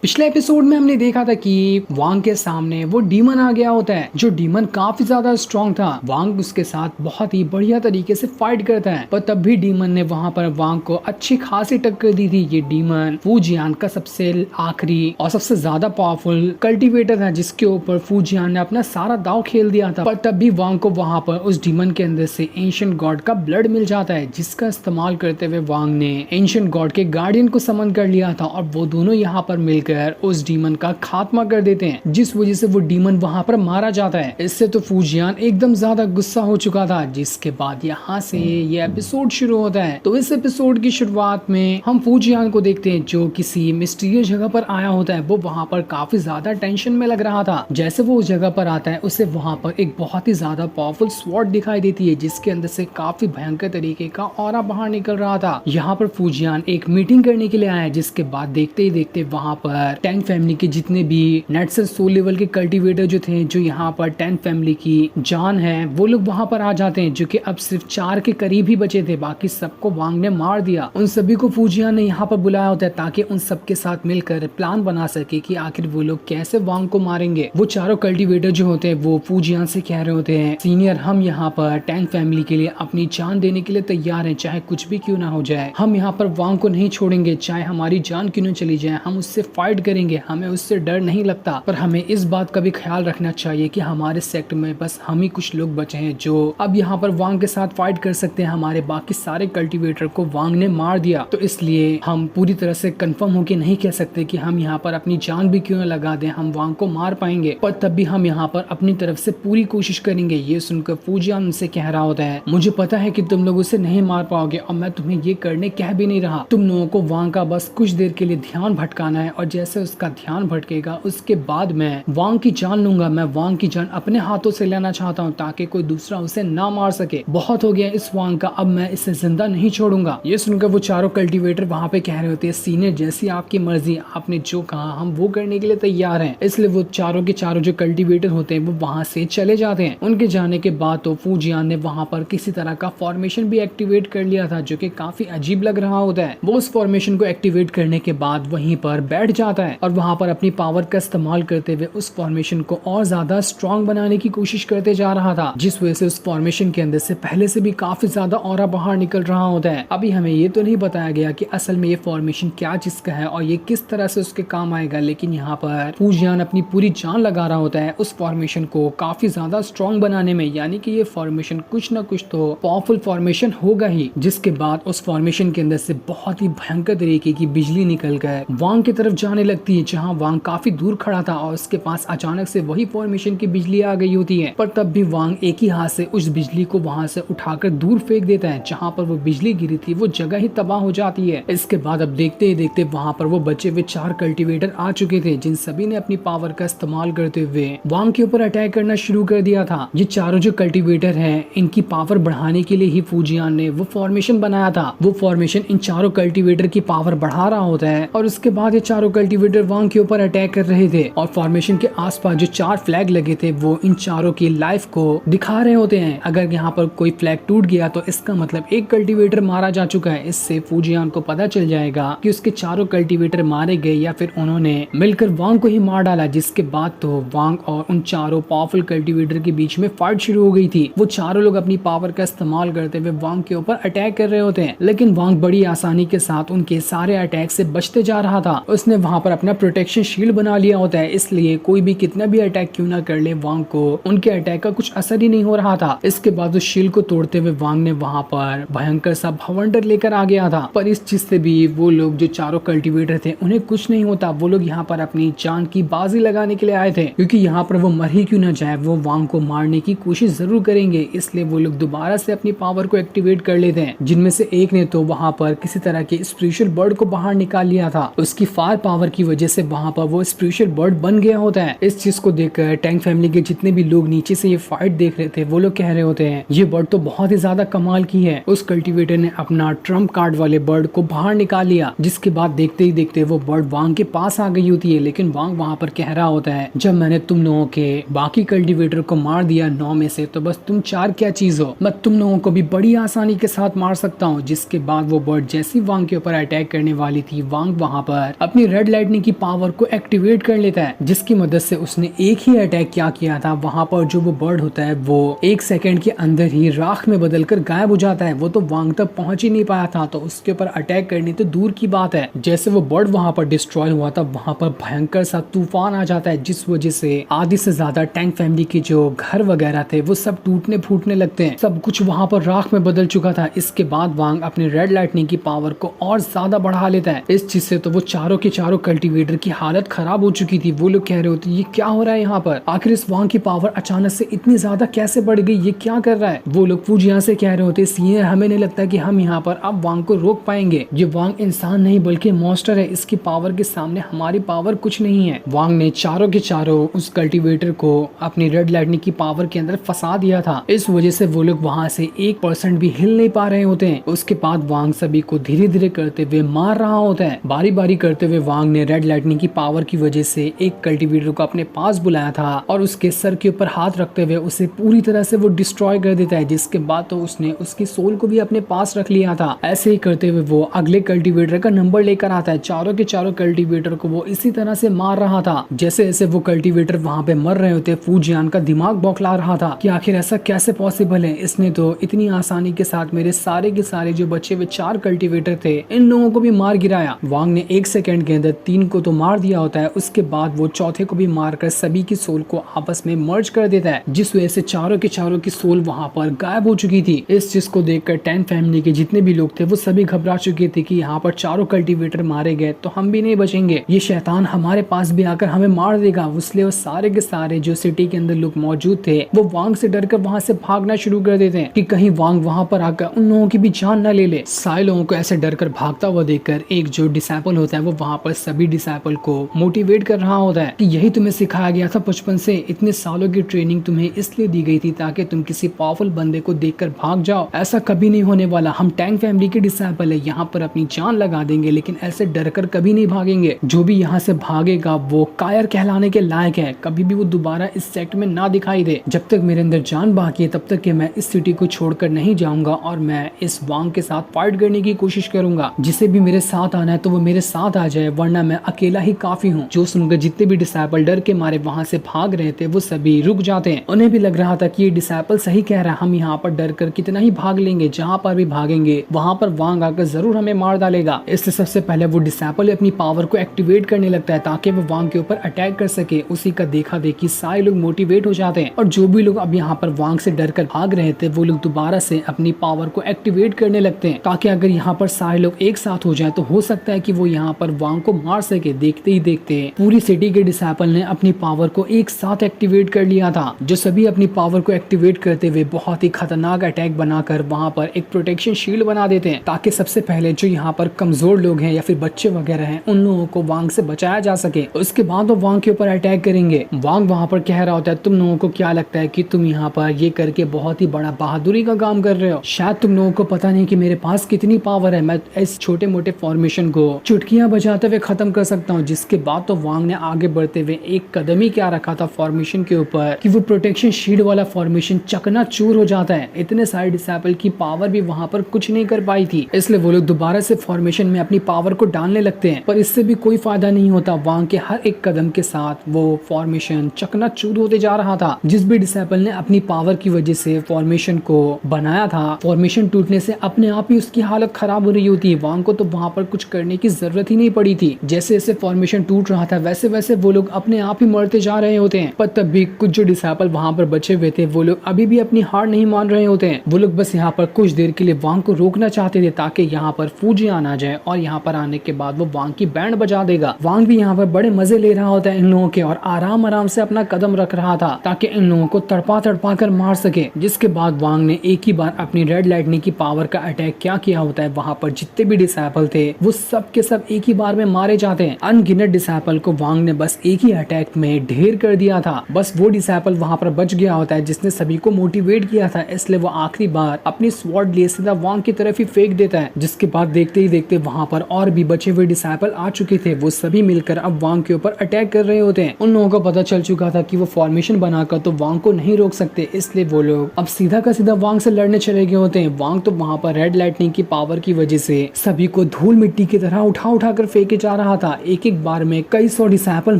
पिछले एपिसोड में हमने देखा था कि वांग के सामने वो डीमन आ गया होता है। जो डीमन काफी ज्यादा स्ट्रॉन्ग था। वांग उसके साथ बहुत ही बढ़िया तरीके से फाइट करता है, पर तब भी डीमन ने वहां पर वांग को अच्छी खासी टक्कर दी थी। ये डीमन फूजियान का सबसे आखिरी और सबसे ज्यादा पावरफुल कल्टीवेटर था, जिसके ऊपर फूजियान ने अपना सारा दाव खेल दिया था। पर तब भी वांग को वहां पर उस डीमन के अंदर से एंशिएंट गॉड का ब्लड मिल जाता है, जिसका इस्तेमाल करते हुए वांग ने एंशिएंट गॉड के गार्डियन को समन कर लिया था और वो दोनों यहाँ पर मिलकर उस डीमन का खात्मा कर देते हैं, जिस वजह से वो डीमन वहां पर मारा जाता है। इससे तो फूजियान एकदम ज्यादा गुस्सा हो चुका था, जिसके बाद यहाँ से ये एपिसोड शुरू होता है। तो इस एपिसोड की शुरुआत में हम फूजियान को देखते हैं, जो किसी मिस्टीरियस जगह पर आया होता है। वो वहाँ पर काफी ज्यादा टेंशन में लग रहा था। जैसे वो उस जगह पर आता है, उसे वहाँ पर एक बहुत ही ज्यादा पावरफुल स्वॉर्ड दिखाई देती है, जिसके अंदर से काफी भयंकर तरीके का ऑरा बाहर निकल रहा था। यहाँ पर फूजियान एक मीटिंग करने के लिए आया, जिसके बाद देखते ही देखते वहाँ पर टैंग फैमिली के जितने भी नेट से 100 लेवल के कल्टीवेटर जो थे, जो यहाँ पर टैंग फैमिली की जान है, वो लोग वहाँ पर आ जाते हैं, जो कि अब सिर्फ 4 के करीब ही बचे थे। बाकी सबको वांग ने मार दिया। उन सभी को फूजियान ने यहाँ पर बुलाया होता है, ताकि उन सबके साथ मिलकर प्लान बना सके कि आखिर वो लोग कैसे वांग को मारेंगे। वो चारों कल्टीवेटर जो होते हैं, वो फूजियान से कह रहे होते हैं, सीनियर, हम यहाँ पर टैंग फैमिली के लिए अपनी जान देने के लिए तैयार हैं, चाहे कुछ भी क्यों ना हो जाए। हम यहाँ पर वांग को नहीं छोड़ेंगे, चाहे हमारी जान क्यों न चली जाए। हम उससे फाइट करेंगे, हमें उससे डर नहीं लगता। पर हमें इस बात का भी ख्याल रखना चाहिए कि हमारे सेक्टर में बस हम ही कुछ लोग बचे हैं, जो अब यहाँ पर वांग के साथ फाइट कर सकते हैं। हमारे बाकी सारे कल्टीवेटर को वांग ने मार दिया, तो इसलिए हम पूरी तरह से कंफर्म होके नहीं कह सकते कि हम यहाँ पर अपनी जान भी क्यों न लगा दें, हम वांग को मार पाएंगे। पर तब भी हम यहाँ पर अपनी तरफ से पूरी कोशिश करेंगे। ये सुनकर फूजियान उनसे कह रहा होता है, मुझे पता है कि तुम लोग उसे नहीं मार पाओगे, और मैं तुम्हें ये करने कह भी नहीं रहा। तुम लोगों को वांग का बस कुछ देर के लिए ध्यान भटकाना है, और जैसे उसका ध्यान भटकेगा, उसके बाद मैं वांग की जान लूंगा। मैं वांग की जान अपने हाथों से लेना चाहता हूँ, ताकि कोई दूसरा उसे ना मार सके। बहुत हो गया इस वांग का, अब मैं इसे जिंदा नहीं छोड़ूंगा। ये सुनकर वो चारों कल्टीवेटर वहाँ पे कह रहे होते हैं, सीनियर, जैसी आपकी मर्जी, आपने जो कहा हम वो करने के लिए तैयार हैं। इसलिए वो चारों के चारों जो कल्टीवेटर होते हैं, वो वहाँ से चले जाते हैं। उनके जाने के बाद तो फूजियान ने वहाँ पर किसी तरह का फॉर्मेशन भी एक्टिवेट कर लिया था, जो कि काफी अजीब लग रहा होता है। वो उस फॉर्मेशन को एक्टिवेट करने के बाद वहीं पर बैठ जाता है, और वहाँ पर अपनी पावर का इस्तेमाल करते हुए उस फॉर्मेशन को और ज्यादा स्ट्रॉन्ग बनाने की कोशिश करते जा रहा था, जिस वजह से उस फॉर्मेशन के अंदर से पहले से भी काफी ज्यादा ऑरा बाहर निकल रहा होता है। अभी हमें ये तो नहीं बताया गया कि असल में ये फॉर्मेशन क्या चीज का है और ये किस तरह से उसके काम आएगा, लेकिन यहाँ पर फूजियान अपनी पूरी जान लगा रहा होता है उस फॉर्मेशन को काफी ज्यादा स्ट्रॉन्ग बनाने में, यानी कि ये फॉर्मेशन कुछ न कुछ तो पावरफुल फॉर्मेशन होगा ही। जिसके बाद उस फॉर्मेशन के अंदर से बहुत ही भयंकर तरीके की बिजली निकलकर वांग की तरफ जाने लगती है, जहाँ वांग काफी दूर खड़ा था और उसके पास अचानक से वही फॉर्मेशन की बिजली आ गई होती है। पर तब भी वांग एक ही हाथ से उस बिजली को वहां से उठाकर दूर फेंक देता है। जहां पर वो बिजली गिरी थी, वो जगह ही तबाह हो जाती है। इसके बाद अब देखते ही देखते वहां पर वो बचे हुए 4 कल्टीवेटर आ चुके थे, जिन सभी ने अपनी पावर का इस्तेमाल करते हुए वांग के ऊपर अटैक करना शुरू कर दिया था। ये चारों जो कल्टीवेटर है, इनकी पावर बढ़ाने के लिए ही फूजियान ने वो फॉर्मेशन बनाया था। वो फॉर्मेशन इन चारों कल्टीवेटर की पावर बढ़ा रहा होता है, और उसके बाद ये चारों कल्टीवेटर वांग के ऊपर अटैक कर रहे थे, और फॉर्मेशन के आसपास जो 4 फ्लैग लगे थे, वो इन चारों की लाइफ को दिखा रहे होते हैं। अगर यहाँ पर कोई फ्लैग टूट गया, तो इसका मतलब एक कल्टीवेटर मारा जा चुका है। इससे फूजियान को पता चल जाएगा कि उसके चारों कल्टीवेटर मारे गए, या फिर उन्होंने मिलकर वांग को ही मार डाला। जिसके बाद तो वांग और उन चारों पावरफुल कल्टीवेटर के बीच में फाइट शुरू हो गई थी। वो चारों लोग अपनी पावर का इस्तेमाल करते हुए वांग के ऊपर अटैक कर रहे होते हैं, लेकिन वांग बड़ी आसानी के साथ उनके सारे अटैक से बचते जा रहा था। उसने वहां पर अपना प्रोटेक्शन शील्ड बना लिया होता है, इसलिए कोई भी कितना भी अटैक क्यों ना कर ले, वांग को उनके अटैक का कुछ असर ही नहीं हो रहा था। इसके बाद उस शील्ड को तोड़ते हुए वांग ने वहां पर भयंकर सा भवंडर लेकर आ गया था। पर इस चीज से भी वो लोग जो चारों कल्टीवेटर थे, उन्हें कुछ नहीं होता। वो लोग यहाँ पर अपनी जान की बाजी लगाने के लिए आए थे, क्योंकि यहाँ पर वो मर ही क्यों ना जाए, वो वांग को मारने की कोशिश जरूर करेंगे। इसलिए वो लोग दोबारा से अपनी पावर को एक्टिवेट कर लेते हैं, जिनमें से एक ने तो वहां पर किसी तरह के स्पिरिचुअल बर्ड को बाहर निकाल लिया था। उसकी फायर पावर की वजह से वहां पर वो स्पिरिचुअल बर्ड बन गया होता है। इस चीज को देखकर टैंग फैमिली के जितने भी लोग नीचे से ये फाइट देख रहे थे, वो लोग कह रहे होते हैं, ये बर्ड तो बहुत ही ज्यादा कमाल की है। उस कल्टीवेटर ने अपना ट्रम्प कार्ड वाले बर्ड को बाहर निकाल लिया, जिसके बाद देखते ही देखते वो बर्ड वांग के पास आ गई होती है। लेकिन वांग वहां पर कह रहा होता है, जब मैंने तुम लोगों के बाकी कल्टीवेटर को मार दिया 9 में से, तो बस तुम 4 क्या चीज हो, मैं तुम लोगों को भी बड़ी आसानी के साथ मार सकता हूँ। जिसके बाद वो बर्ड जैसी वांग के ऊपर अटैक करने वाली थी, वांग वहां पर अपनी रेड लाइटनिंग की पावर को एक्टिवेट कर लेता है, जिसकी मदद से उसने एक ही अटैक क्या किया था, वहां पर जो वो बर्ड होता है वो 1 सेकंड के अंदर ही राख में बदलकर गायब हो जाता है। वो तो वांग तक पहुंच ही नहीं पाया था, तो उसके ऊपर अटैक करनी तो दूर की बात है। जैसे वो बर्ड वहां पर डिस्ट्रॉय हुआ था, वहां पर भयंकर सा तूफान आ जाता है, जिस वजह से आधी से ज्यादा टैंक फैमिली के जो घर वगैरह थे वो सब टूटने फूटने लगते हैं। सब कुछ वहां पर राख में बदल चुका था। इसके बाद वांग अपने रेड लाइटनिंग की पावर को और ज्यादा बढ़ा लेता है। इस चीज से तो वो चारों के चारों कल्टीवेटर की हालत खराब हो चुकी थी। वो लोग कह रहे होते ये क्या हो रहा है यहाँ पर, आखिर इस वांग की पावर अचानक से इतनी ज्यादा कैसे बढ़ गई, ये क्या कर रहा है। वो लोग फुजियान से कह रहे होते सीनियर हमें नहीं लगता कि हम यहाँ पर अब वांग को रोक पाएंगे। ये वांग इंसान नहीं बल्कि मॉन्स्टर है, इसकी पावर के सामने हमारी पावर कुछ नहीं है। वांग ने चारों के चारों उस कल्टीवेटर को अपनी रेड लाइटनिंग की पावर के अंदर फंसा दिया था। इस वजह से वो लोग वहां से 1% भी हिल नहीं पा रहे होते हैं। उसके बाद वांग सभी को धीरे धीरे करते हुए मार रहा होता है। बारी बारी करते हुए वांग ने रेड लाइटनिंग की पावर की वजह से एक कल्टीवेटर को अपने पास बुलाया था और उसके सर के ऊपर हाथ रखते हुए उसे पूरी तरह से वो डिस्ट्रॉय कर देता है। जिसके बाद तो उसने उसकी सोल को भी अपने पास रख लिया था। ऐसे ही करते हुए वो अगले कल्टीवेटर का नंबर लेकर आता है। चारों के चारों कल्टीवेटर को वो इसी तरह से मार रहा था। जैसे जैसे वो कल्टीवेटर वहां पे मर रहे होते, फुजियान का दिमाग बौखला रहा था कि आखिर ऐसा कैसे पॉसिबल है, इसने तो इतनी आसानी के साथ मेरे सारे के सारे जो बचे हुए 4 कल्टीवेटर थे इन लोगों को भी मार गिराया। वांग ने 1 सेकंड के अंदर 3 को तो मार दिया होता है। उसके बाद वो चौथे को भी मारकर सभी की सोल को आपस में मर्ज कर देता है, जिस वजह से चारों के चारों की सोल वहां पर गायब हो चुकी थी। इस चीज को देखकर टैंक फैमिली के जितने भी लोग थे वो सभी घबरा चुके थे कि यहाँ पर चारों कल्टीवेटर मारे गए तो हम भी नहीं बचेंगे, ये शैतान हमारे पास भी आकर हमें मार देगा। इसलिए वो सारे के सारे जो सिटी के अंदर लोग मौजूद थे वो वांग से डरकर वहां से भागना शुरू कर देते हैं कि कहीं वांग वहां पर आकर उन लोगों की भी जान न ले ले। सारे लोगों को ऐसे डरकर भागता हुआ देखकर एक जो डिसाइपल होता है वो वहां पर सभी डिसाइपल को मोटिवेट कर रहा होता है कि यही तुम्हें सिखाया गया था बचपन से, इतने सालों की ट्रेनिंग तुम्हें इसलिए दी गई थी ताकि तुम किसी पावरफुल बंदे को देखकर भाग जाओ। ऐसा कभी नहीं होने वाला, हम टैंक फैमिली के डिसाइपल है, यहाँ पर अपनी जान लगा देंगे लेकिन ऐसे डर कर कभी नहीं भागेंगे। जो भी यहाँ से भागेगा वो कायर कहलाने के लायक है, कभी भी वो दोबारा इस सेक्ट में ना दिखाई दे। जब तक मेरे अंदर जान बाकी है तब तक कि मैं इस सिटी को छोड़कर नहीं जाऊंगा और मैं इस वांग के साथ फाइट करने की कोशिश करूंगा। जिसे भी मेरे साथ आना है तो वो मेरे साथ आ जाए, वरना मैं अकेला ही काफी हूँ। जो सुनकर जितने भी डिसाइपल डर के मारे वहां से भाग रहे थे वो सभी रुक जाते हैं। उन्हें भी लग रहा था कि ये डिसाइपल सही कह रहा है, हम यहाँ पर डर कर कितना ही भाग लेंगे, जहाँ पर भी भागेंगे वहां पर वांग आकर जरूर हमें मार डालेगा। इससे सबसे पहले वो डिसाइपल अपनी पावर को एक्टिवेट करने लगता है ताकि वो वांग के ऊपर अटैक कर सके। उसी का देखा देखी सारे लोग मोटिवेट हो जाते हैं और जो भी लोग अब यहाँ पर वांग से डर कर भाग रहे थे वो लोग दोबारा से अपनी पावर को एक्टिवेट करने लगते हैं ताकि अगर यहाँ पर सारे लोग एक साथ हो जाए तो हो सकता है कि वो यहाँ पर वांग को मार सके। देखते ही देखते पूरी सिटी के डिसाइपल ने अपनी पावर को एक साथ एक्टिवेट कर लिया था। जो सभी अपनी पावर को एक्टिवेट करते हुए बहुत ही खतरनाक अटैक बनाकर वहां पर एक प्रोटेक्शन शील्ड बना देते हैं ताकि सबसे पहले जो यहाँ पर कमजोर लोग हैं या फिर बच्चे वगैरह हैं उन लोगों को वांग से बचाया जा सके। उसके बाद वो वांग के ऊपर अटैक करेंगे। वांग वहां पर कह रहा होता है तुम लोगों को क्या लगता है कि तुम यहाँ पर ये करके बहुत ही बड़ा बहादुरी का काम कर रहे हो, शायद तुम लोगों को पता नहीं कि मेरे पास कितनी पावर है, मैं इस छोटे मोटे फॉर्मेशन को चुटकियां बजाते हुए खत्म कर सकता हूँ। जिसके बाद तो वांग ने आगे बढ़ते हुए एक कदम ही क्या रखा था फॉर्मेशन के ऊपर कि वो प्रोटेक्शन शील्ड वाला फॉर्मेशन चकनाचूर हो जाता है। इतने सारे डिसाइपल की पावर भी वहां पर कुछ नहीं कर पाई थी, इसलिए वो लोग दोबारा से फॉर्मेशन में अपनी पावर को डालने लगते हैं, पर इससे भी कोई फायदा नहीं होता। वांग के हर एक कदम के साथ वो फॉर्मेशन चकनाचूर होते जा रहा था। जिस भी डिसाइपल ने अपनी पावर की वजह से फॉर्मेशन को बनाया था, फॉर्मेशन टूटने से अपने आप ही उसकी हालत खराब हो रही होती है। वांग को तो वहां पर कुछ करने की जरूरत ही नहीं पड़ी थी। जैसे जैसे फॉर्मेशन टूट रहा था वैसे वैसे वो लोग अपने आप ही मरते जा रहे होते हैं। पर तब भी कुछ जो डिसाइपल वहां पर बचे हुए थे वो लोग अभी भी अपनी हार नहीं मान रहे होते हैं। वो लोग बस यहाँ पर कुछ देर के लिए वांग को रोकना चाहते थे ताकि यहाँ पर फुजियान आ जाए और यहाँ पर आने के बाद वो वांग की बैंड बजा देगा। वांग भी यहाँ पर बड़े मजे ले रहा होता है इन लोगों के और आराम आराम से अपना कदम रख रहा था ताकि इन लोगों को तड़पा तड़पा कर मार सके। जिसके बाद वांग ने एक ही बार अपनी रेड लाइटनिंग की पावर का अटैक क्या किया होता है, वहां पर जितने भी डिसाइपल थे वो सब के सब एक ही बार में मारे जाते हैं। अनगिनत डिसाइपल को वांग ने बस एक ही अटैक में ढेर कर दिया था। बस वो डिसाइपल वहां पर बच गया होता है जिसने सभी को मोटिवेट किया था, इसलिए वो आखिरी बार अपनी स्वॉर्ड लिए सीधा वांग की तरफ ही फेंक देता है। जिसके बाद देखते ही देखते वहां पर और भी बचे हुए डिसाइपल आ चुके थे। वो सभी मिलकर अब वांग के ऊपर अटैक कर रहे होते हैं। उन लोगों को पता चल चुका था कि वो फॉर्मेशन बनाकर तो वांग को नहीं रोक सकते, इसलिए वो लोग अब सीधा का सीधा वांग से लड़ने चले गए होते हैं। वांग तो वहां पर रेड लाइटनिंग की पावर की वजह से सभी को धूल मिट्टी की तरह उठा उठा कर फेंके जा रहा था। एक एक बार में कई सौ डिसाइपल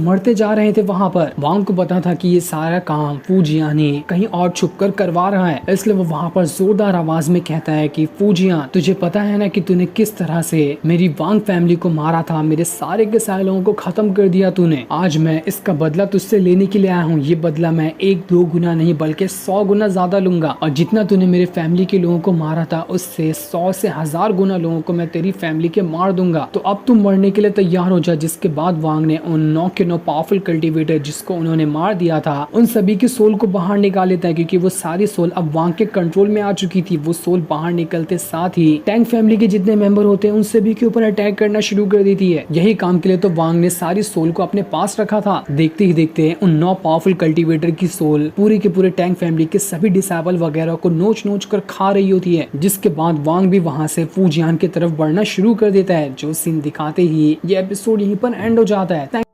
मरते जा रहे थे वहाँ पर। वांग को पता था कि ये सारा काम फूजियान ही कहीं और छुप कर करवा रहा है, इसलिए वो वहाँ पर जोरदार आवाज में कहता है कि फूजियान, तुझे पता है ना कि तूने किस तरह से मेरी वांग फैमिली को मारा था, मेरे सारे के सारे लोगों को खत्म कर दिया तूने। आज मैं इसका बदला तुझसे लेने के लिए आया हूँ। ये बदला मैं 1-2 गुना नहीं बल्कि 100 गुना ज्यादा लूंगा, और जितना तूने मेरे फैमिली के लोगों को मारा था उससे 100 से 1000 गुना लोगों को मैं तेरी फैमिली के मार दूंगा। तो अब तुम मरने के लिए तैयार हो जा। जिसके बाद वांग ने उन 9 के 9 पावरफुल कल्टीवेटर जिसको उन्होंने मार दिया था, उन सभी की सोल को बाहर निकाल लेता है, क्योंकि वो सारी सोल अब वांग के कंट्रोल में आ चुकी थी। वो सोल बाहर निकलते साथ ही टैंक फैमिली के जितने मेंबर होते हैं उन सभी के ऊपर अटैक करना शुरू कर देती है। यही काम के लिए तो वांग ने सारी सोल को अपने पास रखा था। देखते ही देखते उन 9 पावरफुल कल्टीवेटर की सोल पूरे के पूरे टैंक फैमिली के सभी डिसेबल वगैरह को नोच नोच कर खा रही होती है। जिसके बाद वांग भी वहां से फूजियान की तरफ बढ़ना शुरू कर देता है। जो सीन दिखाते ही ये एपिसोड यहीं पर एंड हो जाता है।